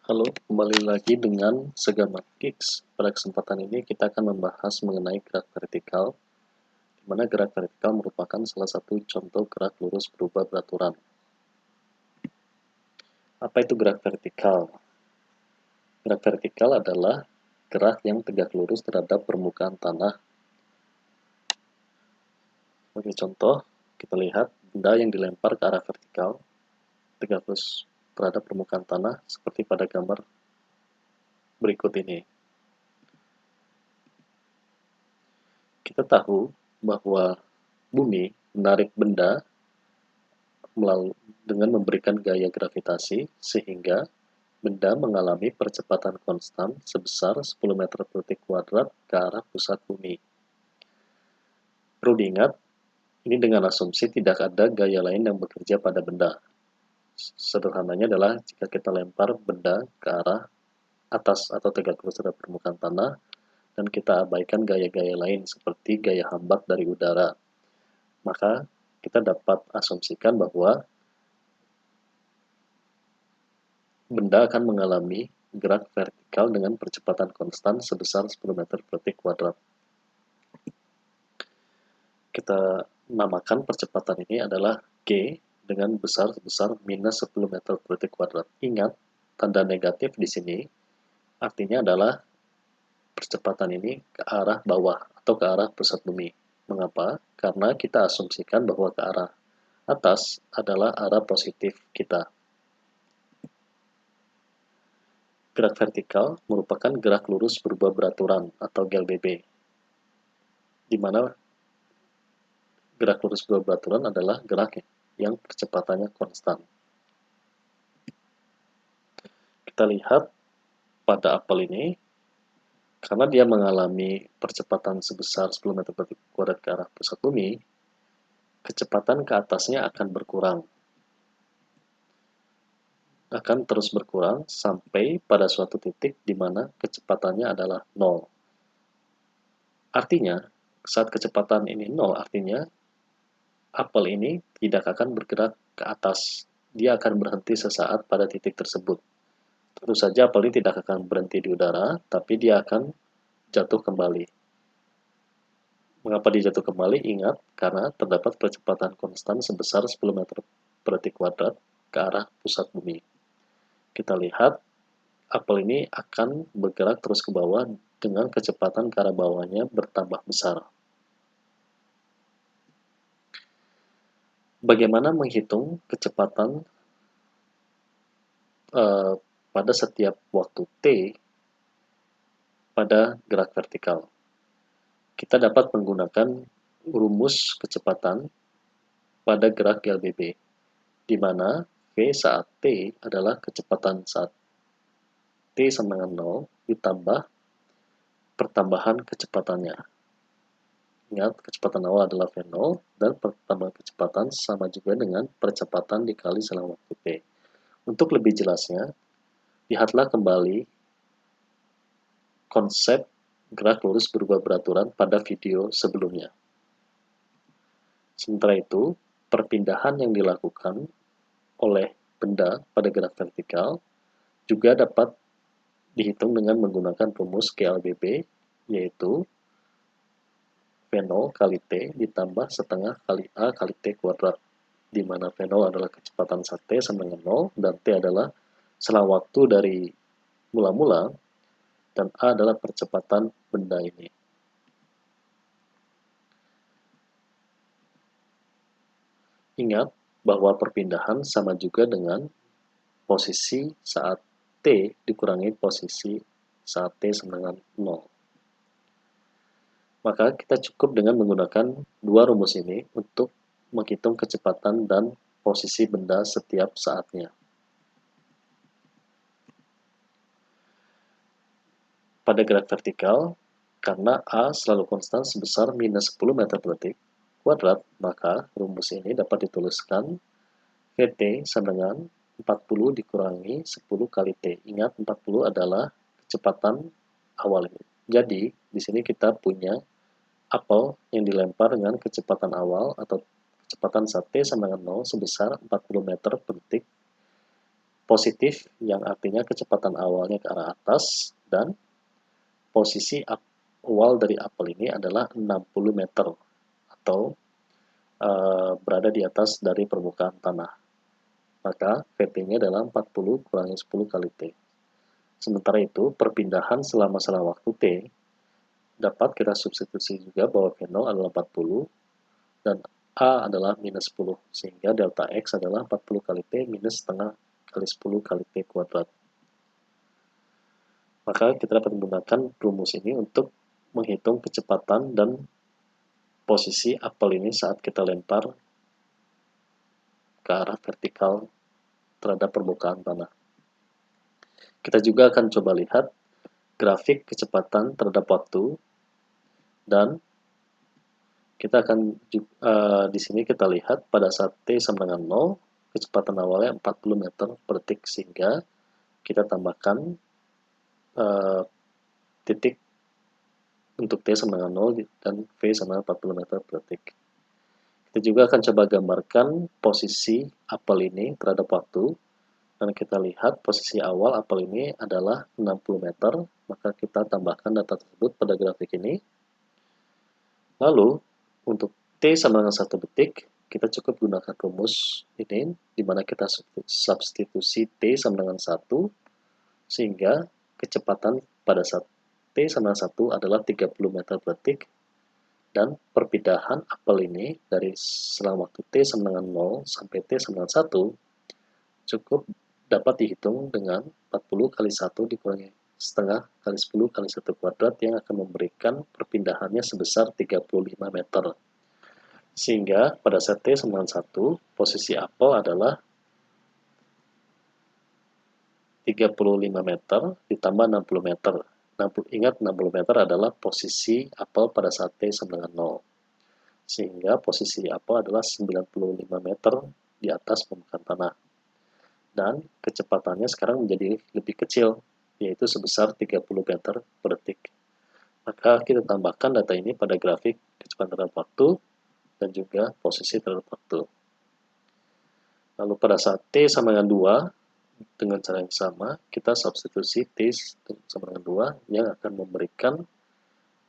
Halo, kembali lagi dengan Segamat Gigs. Pada kesempatan ini kita akan membahas mengenai gerak vertikal, di mana gerak vertikal merupakan salah satu contoh gerak lurus berubah beraturan. Apa itu gerak vertikal? Gerak vertikal adalah gerak yang tegak lurus terhadap permukaan tanah. Sebagai contoh, kita lihat benda yang dilempar ke arah vertikal, tegak lurus terhadap permukaan tanah, seperti pada gambar berikut ini. Kita tahu bahwa bumi menarik benda dengan memberikan gaya gravitasi sehingga benda mengalami percepatan konstan sebesar 10 meter per detik kuadrat ke arah pusat bumi. Perlu diingat, ini dengan asumsi tidak ada gaya lain yang bekerja pada benda. Sederhananya adalah jika kita lempar benda ke arah atas atau tegak lurus terhadap permukaan tanah dan kita abaikan gaya-gaya lain seperti gaya hambat dari udara, maka kita dapat asumsikan bahwa benda akan mengalami gerak vertikal dengan percepatan konstan sebesar 10 meter per detik kuadrat. Kita namakan percepatan ini adalah G dengan besar sebesar minus 10 meter per detik kuadrat. Ingat, tanda negatif di sini artinya adalah percepatan ini ke arah bawah atau ke arah pusat bumi. Mengapa? Karena kita asumsikan bahwa ke arah atas adalah arah positif kita. Gerak vertikal merupakan gerak lurus berubah beraturan atau GLBB, di mana gerak lurus berubah beraturan adalah gerak yang percepatannya konstan. Kita lihat pada apel ini, karena dia mengalami percepatan sebesar 10 meter per detik kuadrat ke arah pusat bumi, kecepatan ke atasnya akan berkurang. Akan terus berkurang sampai pada suatu titik di mana kecepatannya adalah 0. Artinya, saat kecepatan ini 0, artinya apel ini tidak akan bergerak ke atas. Dia akan berhenti sesaat pada titik tersebut. Tentu saja apel ini tidak akan berhenti di udara, tapi dia akan jatuh kembali. Mengapa dia jatuh kembali? Ingat, karena terdapat percepatan konstan sebesar 10 meter per detik kuadrat ke arah pusat bumi. Kita lihat, apel ini akan bergerak terus ke bawah dengan kecepatan ke arah bawahnya bertambah besar. Bagaimana menghitung kecepatan pada setiap waktu T pada gerak vertikal? Kita dapat menggunakan rumus kecepatan pada gerak GLBB, di mana V saat T adalah kecepatan saat T sama dengan 0 ditambah pertambahan kecepatannya. Ingat, kecepatan awal adalah V0 dan pertambahan kecepatan sama juga dengan percepatan dikali selang waktu T. Untuk lebih jelasnya, lihatlah kembali konsep gerak lurus berubah beraturan pada video sebelumnya. Sementara itu, perpindahan yang dilakukan oleh benda pada gerak vertikal juga dapat dihitung dengan menggunakan rumus GLBB, yaitu V0 kali T ditambah setengah kali A kali T kuadrat, di mana V0 adalah kecepatan saat T sama dengan 0, dan T adalah selang waktu dari mula-mula, dan A adalah percepatan benda ini. Ingat bahwa perpindahan sama juga dengan posisi saat T dikurangi posisi saat T sama dengan 0. Maka kita cukup dengan menggunakan dua rumus ini untuk menghitung kecepatan dan posisi benda setiap saatnya. Pada gerak vertikal, karena A selalu konstan sebesar minus 10 meter per detik kuadrat, maka rumus ini dapat dituliskan Vt sama dengan 40 dikurangi 10 kali T. Ingat, 40 adalah kecepatan awal ini. Jadi, di sini kita punya apel yang dilempar dengan kecepatan awal atau kecepatan saat T sama dengan 0 sebesar 40 meter per detik positif yang artinya kecepatan awalnya ke arah atas, dan posisi awal dari apel ini adalah 60 meter atau berada di atas dari permukaan tanah. Maka VT-nya adalah 40 kurangi 10 kali T. Sementara itu, perpindahan selama waktu T dapat kita substitusi juga bahwa V0 adalah 40 dan A adalah minus 10, sehingga delta X adalah 40 kali T minus setengah kali 10 kali T kuadrat. Maka kita dapat menggunakan rumus ini untuk menghitung kecepatan dan posisi apel ini saat kita lempar ke arah vertikal terhadap permukaan tanah. Kita juga akan coba lihat grafik kecepatan terhadap waktu, dan kita akan di sini kita lihat pada saat T sama dengan 0, kecepatan awalnya 40 meter per detik, sehingga kita tambahkan titik untuk T sama dengan 0 dan V sama 40 meter per detik. Kita juga akan coba gambarkan posisi apel ini terhadap waktu, dan kita lihat posisi awal apel ini adalah 60 meter, maka kita tambahkan data tersebut pada grafik ini. Lalu, untuk T sama dengan 1 detik, kita cukup gunakan rumus ini, di mana kita substitusi T sama dengan 1, sehingga kecepatan pada saat T sama 1 adalah 30 meter per detik, dan perpindahan apel ini dari selang waktu T sama dengan 0 sampai T sama dengan 1 cukup dapat dihitung dengan 40 kali 1 dikurangi setengah kali 10 kali 1 kuadrat yang akan memberikan perpindahannya sebesar 35 meter. Sehingga pada saat T sama dengan 1, posisi apel adalah 35 meter ditambah 60 meter. Ingat, 60 meter adalah posisi apel pada saat T sama dengan 0. Sehingga posisi apel adalah 95 meter di atas permukaan tanah. Dan kecepatannya sekarang menjadi lebih kecil, yaitu sebesar 30 meter per detik. Maka kita tambahkan data ini pada grafik kecepatan terhadap waktu dan juga posisi terhadap waktu. Lalu pada saat T sama dengan 2, dengan cara yang sama, kita substitusi T sama dengan 2 yang akan memberikan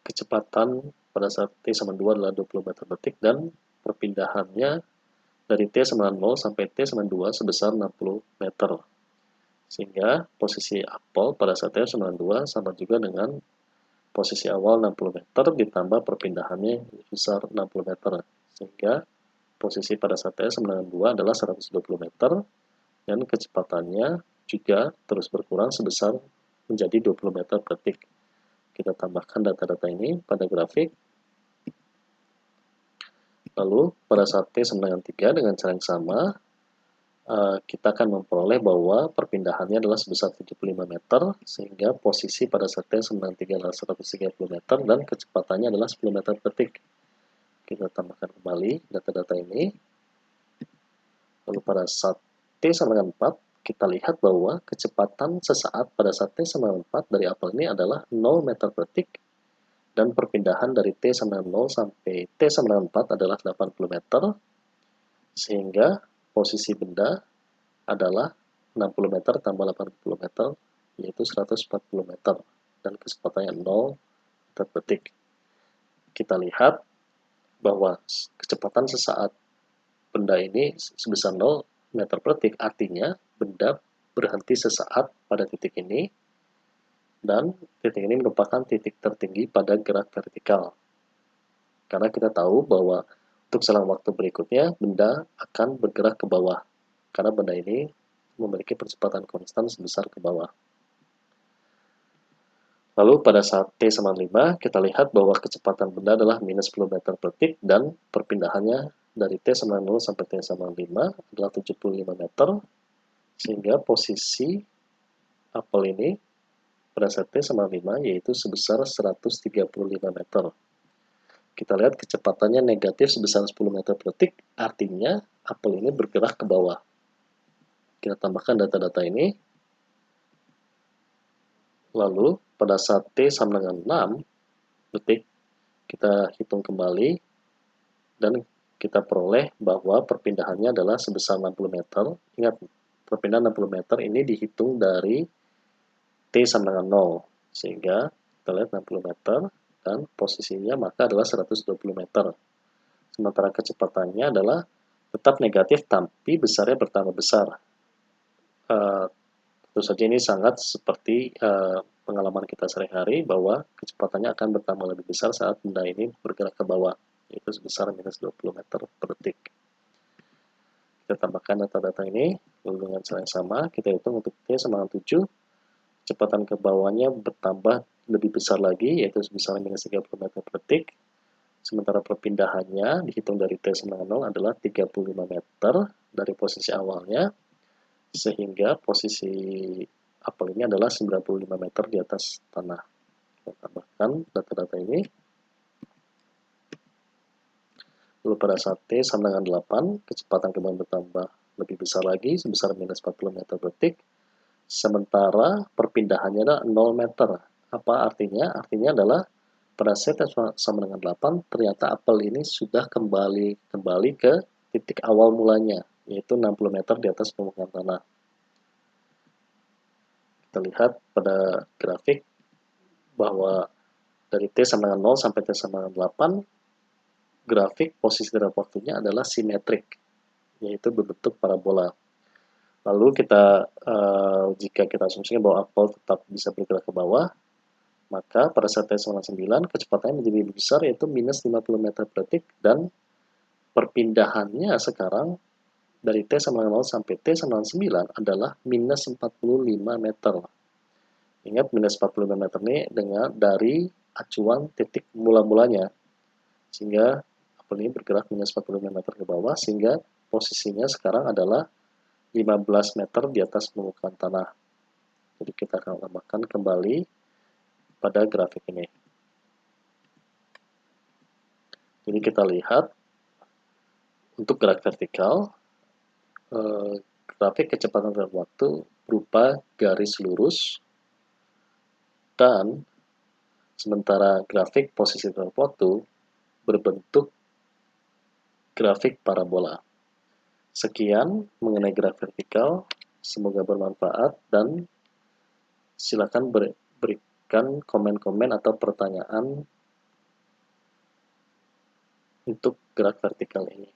kecepatan pada saat T sama 2 adalah 20 meter per detik, dan perpindahannya dari T sama 0 sampai T sama 2 sebesar 60 meter. Sehingga posisi apel pada saat T sama 2 sama juga dengan posisi awal 60 meter ditambah perpindahannya sebesar 60 meter. Sehingga posisi pada saat T sama dengan 2 adalah 120 meter, dan kecepatannya juga terus berkurang sebesar menjadi 20 meter per detik. Kita tambahkan data-data ini pada grafik. Lalu pada saat T sama dengan 3 dengan cara yang sama, kita akan memperoleh bahwa perpindahannya adalah sebesar 75 meter, sehingga posisi pada saat T sama dengan 3 adalah 130 meter, dan kecepatannya adalah 10 meter per detik. Kita tambahkan kembali data-data ini. Lalu pada saat T sama dengan 4, kita lihat bahwa kecepatan sesaat pada saat T sama dengan 4 dari apel ini adalah 0 meter per detik, dan perpindahan dari T sama dengan 0 sampai T sama dengan 4 adalah 80 meter, sehingga posisi benda adalah 60 meter tambah 80 meter, yaitu 140 meter, dan kecepatannya 0 meter per detik. Kita lihat bahwa kecepatan sesaat benda ini sebesar 0 meter per detik, artinya benda berhenti sesaat pada titik ini, dan titik ini merupakan titik tertinggi pada gerak vertikal. Karena kita tahu bahwa untuk selang waktu berikutnya, benda akan bergerak ke bawah, karena benda ini memiliki percepatan konstan sebesar ke bawah. Lalu pada saat T sama 5, kita lihat bahwa kecepatan benda adalah minus 10 meter per detik, dan perpindahannya dari T sama 0 sampai T sama 5 adalah 75 meter, sehingga posisi apel ini pada saat T sama 5 yaitu sebesar 135 meter. Kita lihat kecepatannya negatif sebesar 10 meter per detik, artinya apel ini bergerak ke bawah. Kita tambahkan data-data ini. Lalu pada saat T sama dengan 6 detik, kita hitung kembali, dan kita peroleh bahwa perpindahannya adalah sebesar 60 meter. Ingat, perpindahan 60 meter ini dihitung dari T sama dengan 0. Sehingga kita lihat 60 meter dan posisinya maka adalah 120 meter. Sementara kecepatannya adalah tetap negatif tapi besarnya bertambah besar. Tentu saja ini sangat seperti pengalaman kita sehari-hari bahwa kecepatannya akan bertambah lebih besar saat benda ini bergerak ke bawah, yaitu sebesar minus 20 meter per detik. Kita tambahkan data-data ini, lalu dengan cara yang sama, kita hitung untuk T sama dengan 7, kecepatan ke bawahnya bertambah lebih besar lagi, yaitu sebesar minus 30 meter per detik, sementara perpindahannya dihitung dari T sama dengan 0 adalah 35 meter dari posisi awalnya, sehingga posisi apel ini adalah 95 meter di atas tanah. Kita tambahkan data-data ini. Lalu pada saat T sama dengan 8, kecepatan kembang bertambah lebih besar lagi, sebesar minus 40 meter per detik, sementara perpindahannya adalah 0 meter. Apa artinya? Artinya adalah pada saat T sama dengan 8, ternyata apel ini sudah kembali ke titik awal mulanya, yaitu 60 meter di atas permukaan tanah. Kita lihat pada grafik bahwa dari T sama dengan 0 sampai T sama dengan 8, grafik posisi terhadap waktunya adalah simetrik, yaitu berbentuk parabola. Lalu jika kita asumsikan bahwa apel tetap bisa bergerak ke bawah, maka pada saat T sama dengan 9, kecepatannya menjadi lebih besar, yaitu minus 50 meter per detik, dan perpindahannya sekarang dari T sama dengan 0 sampai T sama dengan 9 adalah minus 45 meter. Ingat, minus 45 meter ini dari acuan titik mula-mulanya, sehingga apel ini bergerak minus 45 meter ke bawah, sehingga posisinya sekarang adalah 15 meter di atas permukaan tanah. Jadi kita akan tambahkan kembali pada grafik ini. Jadi kita lihat untuk gerak vertikal, grafik kecepatan dalam waktu berupa garis lurus, dan sementara grafik posisi dalam waktu berbentuk grafik parabola. Sekian mengenai gerak vertikal, semoga bermanfaat, dan silakan berikan komen-komen atau pertanyaan untuk gerak vertikal ini.